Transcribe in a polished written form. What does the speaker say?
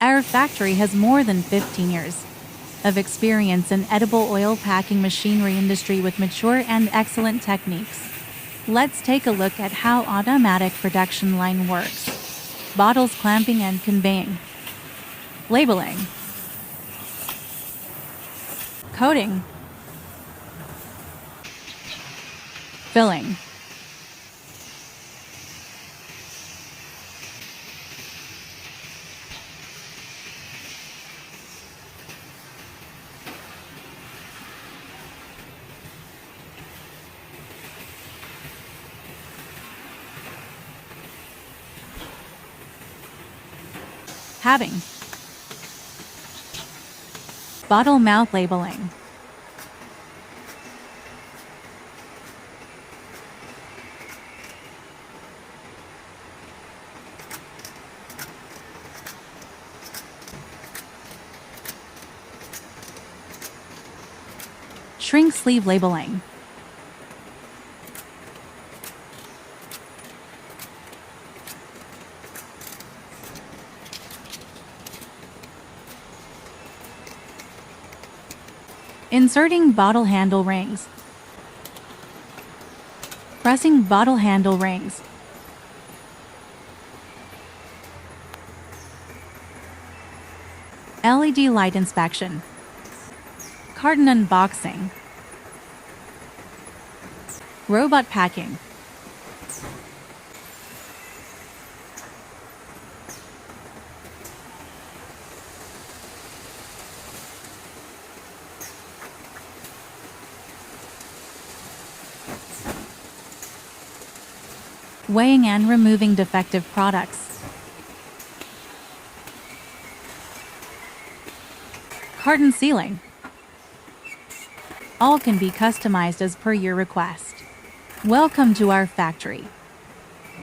Our factory has more than 15 years of experience in edible oil packing machinery industry with mature and excellent techniques. Let's take a look at how automatic production line works. Bottles clamping and conveying. Labeling. Coating. Filling. Having. Bottle mouth labeling. Shrink sleeve labeling. Inserting bottle handle rings. Pressing bottle handle rings. LED light inspection. Carton unboxing. Robot packing. Weighing and removing defective products. Carton sealing. All can be customized as per your request. Welcome to our factory.